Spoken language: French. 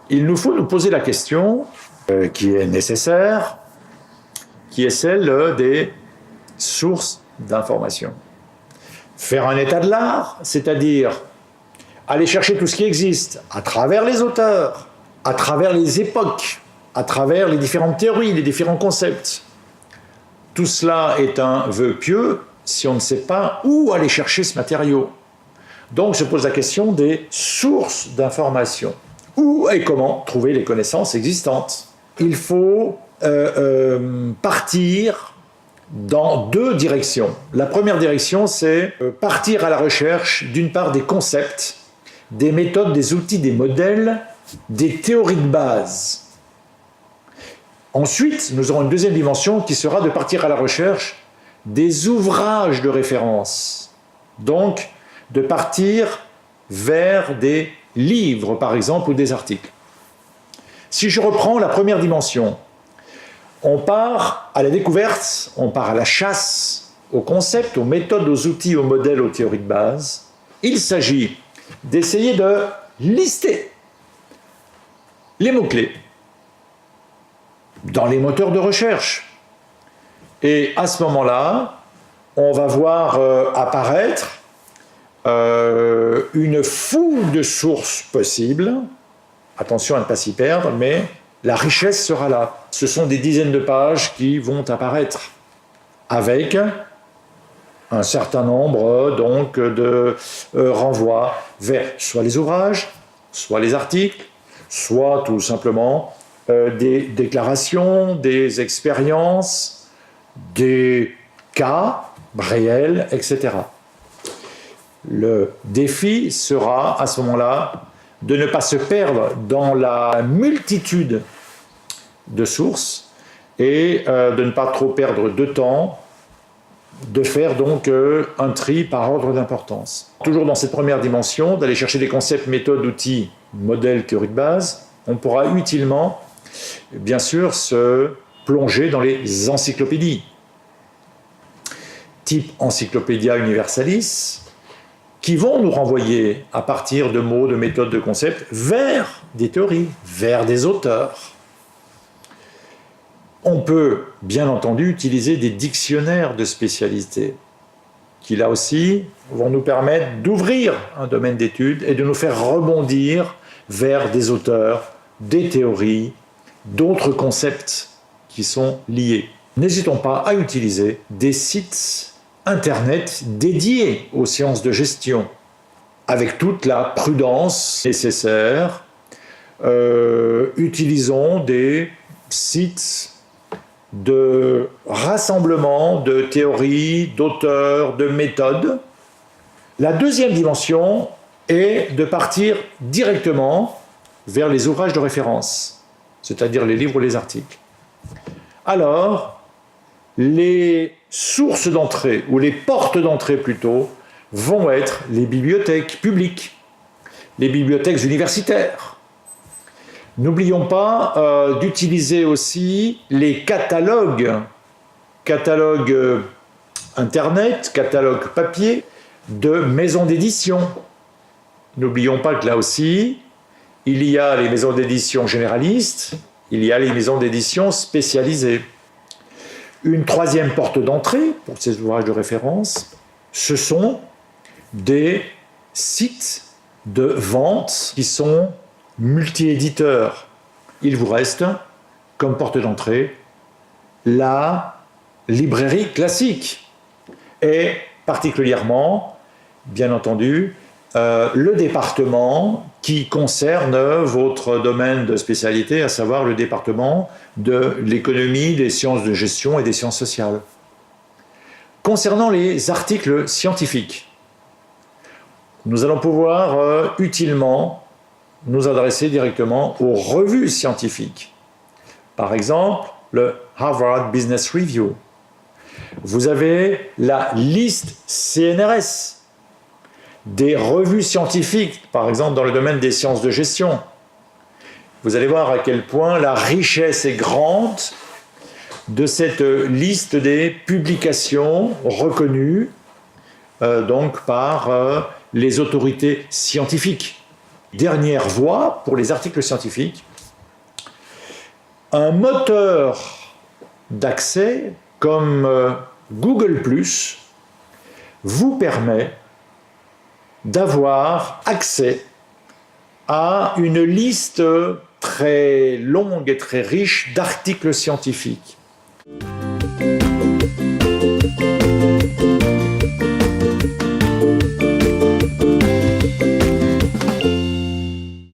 Il nous faut nous poser la question qui est nécessaire, qui est celle des sources d'information. Faire un état de l'art, c'est-à-dire aller chercher tout ce qui existe à travers les auteurs, à travers les époques, à travers les différentes théories, les différents concepts. Tout cela est un vœu pieux si on ne sait pas où aller chercher ce matériau. Donc se pose la question des sources d'information. Où et comment trouver les connaissances existantes? Il faut partir dans deux directions. La première direction, c'est partir à la recherche, d'une part, des concepts, des méthodes, des outils, des modèles, des théories de base. Ensuite, nous aurons une deuxième dimension qui sera de partir à la recherche des ouvrages de référence. Donc, de partir vers des livres, par exemple, ou des articles. Si je reprends la première dimension, on part à la découverte, on part à la chasse, aux concepts, aux méthodes, aux outils, aux modèles, aux théories de base. Il s'agit d'essayer de lister les mots-clés dans les moteurs de recherche. Et à ce moment-là, on va voir apparaître une foule de sources possibles. Attention à ne pas s'y perdre, mais la richesse sera là. Ce sont des dizaines de pages qui vont apparaître avec un certain nombre donc, de renvois vers soit les ouvrages, soit les articles, soit tout simplement des déclarations, des expériences, des cas réels, etc. Le défi sera à ce moment-là de ne pas se perdre dans la multitude de sources et de ne pas trop perdre de temps, de faire donc un tri par ordre d'importance. Toujours dans cette première dimension, d'aller chercher des concepts, méthodes, outils, modèles, théories de base, on pourra utilement, bien sûr, se plonger dans les encyclopédies, type Encyclopædia Universalis, qui vont nous renvoyer, à partir de mots, de méthodes, de concepts, vers des théories, vers des auteurs. On peut, bien entendu, utiliser des dictionnaires de spécialité, qui là aussi vont nous permettre d'ouvrir un domaine d'étude et de nous faire rebondir vers des auteurs, des théories, d'autres concepts qui sont liés. N'hésitons pas à utiliser des sites Internet dédié aux sciences de gestion, avec toute la prudence nécessaire. Utilisons des sites de rassemblement de théories, d'auteurs, de méthodes. La deuxième dimension est de partir directement vers les ouvrages de référence, c'est-à-dire les livres ou les articles. Alors, les sources d'entrée, ou les portes d'entrée plutôt, vont être les bibliothèques publiques, les bibliothèques universitaires. N'oublions pas d'utiliser aussi les catalogues Internet, catalogues papier, de maisons d'édition. N'oublions pas que là aussi, il y a les maisons d'édition généralistes, il y a les maisons d'édition spécialisées. Une troisième porte d'entrée pour ces ouvrages de référence, ce sont des sites de vente qui sont multi-éditeurs. Il vous reste, comme porte d'entrée, la librairie classique et particulièrement, bien entendu, le département qui concerne votre domaine de spécialité, à savoir le département de l'économie, des sciences de gestion et des sciences sociales. Concernant les articles scientifiques, nous allons pouvoir utilement nous adresser directement aux revues scientifiques. Par exemple, le Harvard Business Review. Vous avez la liste CNRS des revues scientifiques, par exemple dans le domaine des sciences de gestion. Vous allez voir à quel point la richesse est grande de cette liste des publications reconnues donc par les autorités scientifiques. Dernière voie pour les articles scientifiques, un moteur d'accès comme Google+, vous permet d'avoir accès à une liste très longue et très riche d'articles scientifiques.